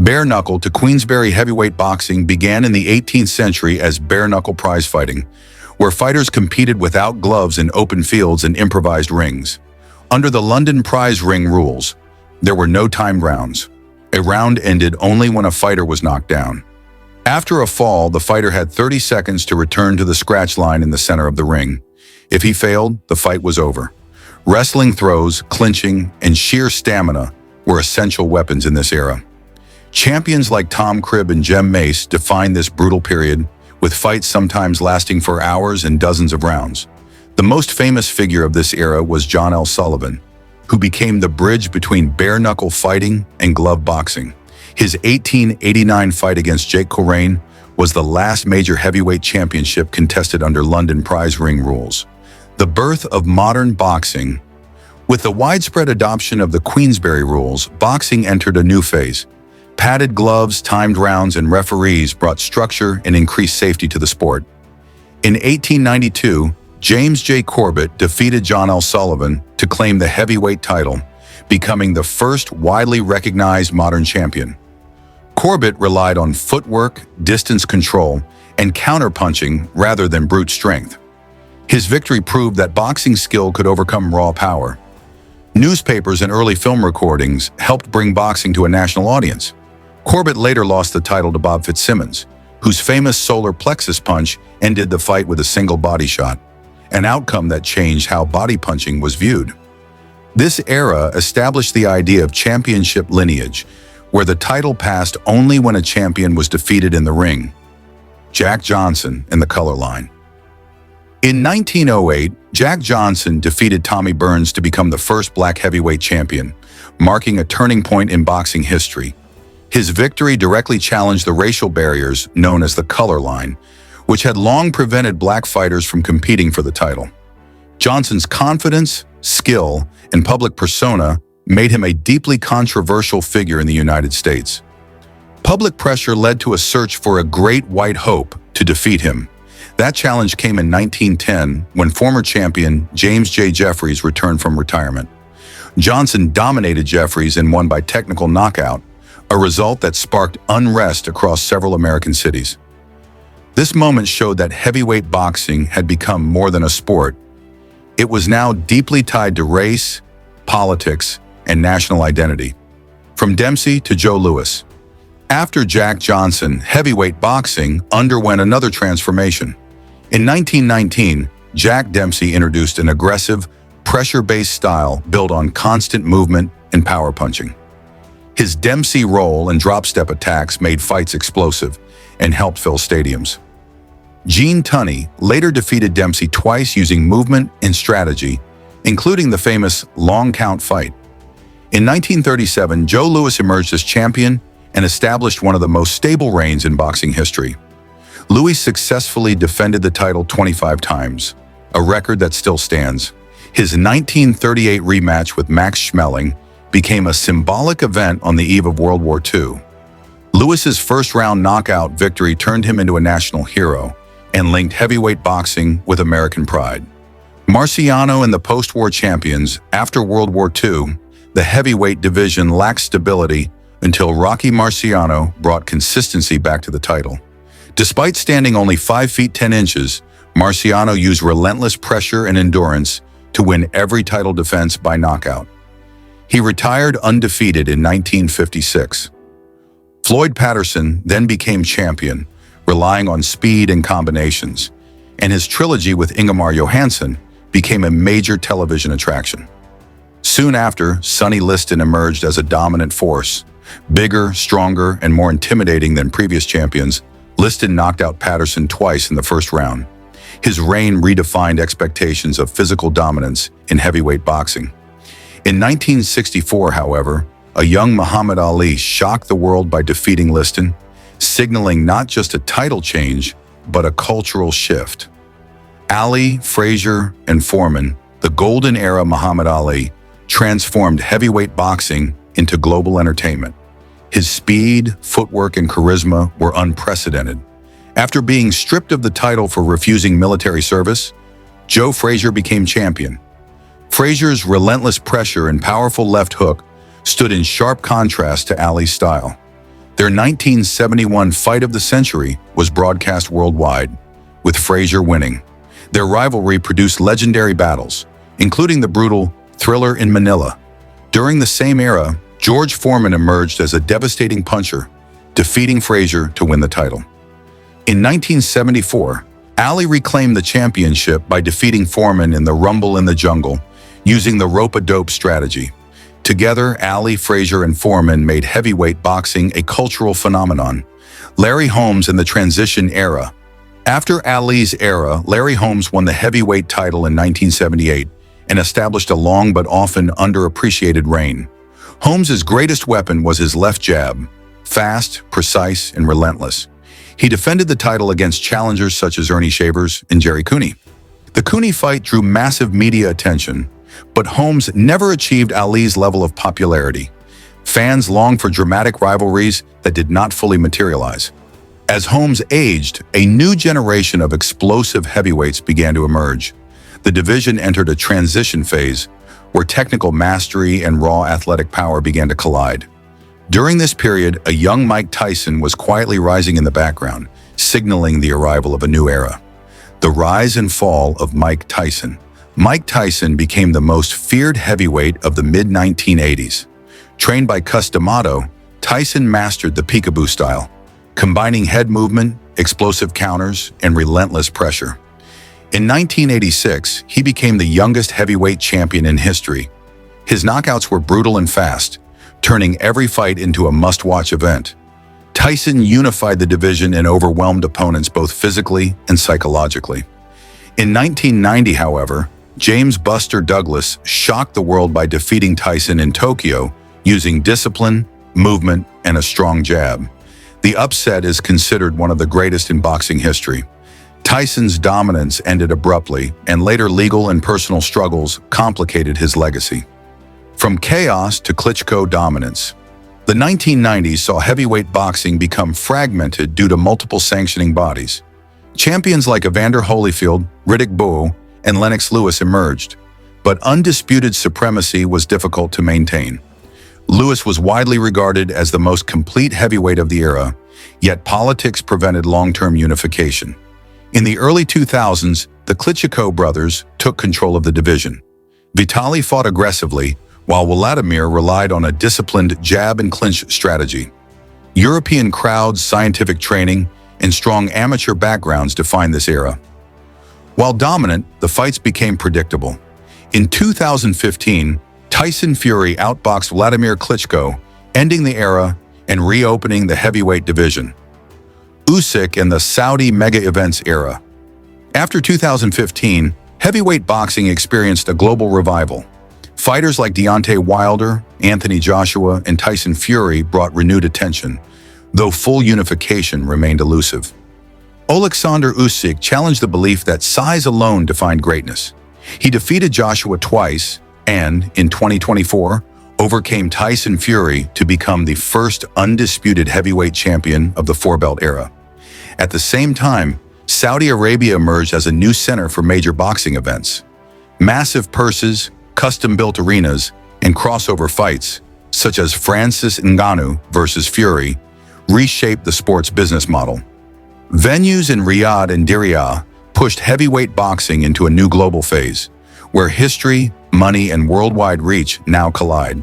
Bare-knuckle to Queensberry heavyweight boxing began in the 18th century as bare-knuckle prize fighting, where fighters competed without gloves in open fields and improvised rings. Under the London prize ring rules, there were no timed rounds. A round ended only when a fighter was knocked down. After a fall, the fighter had 30 seconds to return to the scratch line in the center of the ring. If he failed, the fight was over. Wrestling throws, clinching, and sheer stamina were essential weapons in this era. Champions like Tom Cribb and Jem Mace defined this brutal period, with fights sometimes lasting for hours and dozens of rounds. The most famous figure of this era was John L. Sullivan, who became the bridge between bare-knuckle fighting and glove boxing. His 1889 fight against Jake Coleraine was the last major heavyweight championship contested under London prize ring rules. The birth of modern boxing. With the widespread adoption of the Queensberry rules, boxing entered a new phase. Padded gloves, timed rounds, and referees brought structure and increased safety to the sport. In 1892, James J. Corbett defeated John L. Sullivan to claim the heavyweight title, becoming the first widely recognized modern champion. Corbett relied on footwork, distance control, and counterpunching rather than brute strength. His victory proved that boxing skill could overcome raw power. Newspapers and early film recordings helped bring boxing to a national audience. Corbett later lost the title to Bob Fitzsimmons, whose famous solar plexus punch ended the fight with a single body shot, an outcome that changed how body punching was viewed. This era established the idea of championship lineage, where the title passed only when a champion was defeated in the ring. Jack Johnson in the color line. In 1908, Jack Johnson defeated Tommy Burns to become the first black heavyweight champion, marking a turning point in boxing history. His victory directly challenged the racial barriers known as the color line, which had long prevented black fighters from competing for the title. Johnson's confidence, skill, and public persona made him a deeply controversial figure in the United States. Public pressure led to a search for a great white hope to defeat him. That challenge came in 1910 when former champion James J. Jeffries returned from retirement. Johnson dominated Jeffries and won by technical knockout, a result that sparked unrest across several American cities. This moment showed that heavyweight boxing had become more than a sport. It was now deeply tied to race, politics, and national identity. From Dempsey to Joe Louis. After Jack Johnson, heavyweight boxing underwent another transformation. In 1919, Jack Dempsey introduced an aggressive, pressure-based style built on constant movement and power punching. His Dempsey roll and drop-step attacks made fights explosive and helped fill stadiums. Gene Tunney later defeated Dempsey twice using movement and strategy, including the famous long count fight. In 1937, Joe Louis emerged as champion and established one of the most stable reigns in boxing history. Louis successfully defended the title 25 times, a record that still stands. His 1938 rematch with Max Schmeling became a symbolic event on the eve of World War II. Louis's first-round knockout victory turned him into a national hero and linked heavyweight boxing with American pride. Marciano and the post-war champions. After World War II, the heavyweight division lacked stability until Rocky Marciano brought consistency back to the title. Despite standing only 5 feet 10 inches, Marciano used relentless pressure and endurance to win every title defense by knockout. He retired undefeated in 1956. Floyd Patterson then became champion, relying on speed and combinations, and his trilogy with Ingemar Johansson became a major television attraction. Soon after, Sonny Liston emerged as a dominant force. Bigger, stronger, and more intimidating than previous champions, Liston knocked out Patterson twice in the first round. His reign redefined expectations of physical dominance in heavyweight boxing. In 1964, however, a young Muhammad Ali shocked the world by defeating Liston, signaling not just a title change, but a cultural shift. Ali, Frazier, and Foreman, the golden era Muhammad Ali, transformed heavyweight boxing into global entertainment. His speed, footwork, and charisma were unprecedented. After being stripped of the title for refusing military service, Joe Frazier became champion. Frazier's relentless pressure and powerful left hook stood in sharp contrast to Ali's style. Their 1971 fight of the century was broadcast worldwide, with Frazier winning. Their rivalry produced legendary battles, including the brutal Thriller in Manila. During the same era, George Foreman emerged as a devastating puncher, defeating Frazier to win the title. In 1974, Ali reclaimed the championship by defeating Foreman in the Rumble in the Jungle, using the rope-a-dope strategy. Together, Ali, Frazier, and Foreman made heavyweight boxing a cultural phenomenon. Larry Holmes in the transition era. After Ali's era, Larry Holmes won the heavyweight title in 1978 and established a long but often underappreciated reign. Holmes's greatest weapon was his left jab, fast, precise, and relentless. He defended the title against challengers such as Ernie Shavers and Jerry Cooney. The Cooney fight drew massive media attention, but Holmes never achieved Ali's level of popularity. Fans longed for dramatic rivalries that did not fully materialize. As Holmes aged, a new generation of explosive heavyweights began to emerge. The division entered a transition phase where technical mastery and raw athletic power began to collide. During this period, a young Mike Tyson was quietly rising in the background, signaling the arrival of a new era. The rise and fall of Mike Tyson. Mike Tyson became the most feared heavyweight of the mid-1980s. Trained by Cus D'Amato, Tyson mastered the peekaboo style, combining head movement, explosive counters, and relentless pressure. In 1986, he became the youngest heavyweight champion in history. His knockouts were brutal and fast, turning every fight into a must-watch event. Tyson unified the division and overwhelmed opponents both physically and psychologically. In 1990, however, James "Buster" Douglas shocked the world by defeating Tyson in Tokyo using discipline, movement, and a strong jab. The upset is considered one of the greatest in boxing history. Tyson's dominance ended abruptly, and later legal and personal struggles complicated his legacy. From chaos to Klitschko dominance. The 1990s saw heavyweight boxing become fragmented due to multiple sanctioning bodies. Champions like Evander Holyfield, Riddick Bowe, and Lennox Lewis emerged, but undisputed supremacy was difficult to maintain. Lewis was widely regarded as the most complete heavyweight of the era, yet politics prevented long-term unification. In the early 2000s, the Klitschko brothers took control of the division. Vitaly fought aggressively, while Wladimir relied on a disciplined jab and clinch strategy. European crowds, scientific training, and strong amateur backgrounds defined this era. While dominant, the fights became predictable. In 2015, Tyson Fury outboxed Vladimir Klitschko, ending the era and reopening the heavyweight division. Usyk and the Saudi mega events era. After 2015, heavyweight boxing experienced a global revival. Fighters like Deontay Wilder, Anthony Joshua, and Tyson Fury brought renewed attention, though full unification remained elusive. Oleksandr Usyk challenged the belief that size alone defined greatness. He defeated Joshua twice and, in 2024, overcame Tyson Fury to become the first undisputed heavyweight champion of the four-belt era. At the same time, Saudi Arabia emerged as a new center for major boxing events. Massive purses, custom-built arenas, and crossover fights, such as Francis Ngannou versus Fury, reshaped the sport's business model. Venues in Riyadh and Diriyah pushed heavyweight boxing into a new global phase, where history, money, and worldwide reach now collide.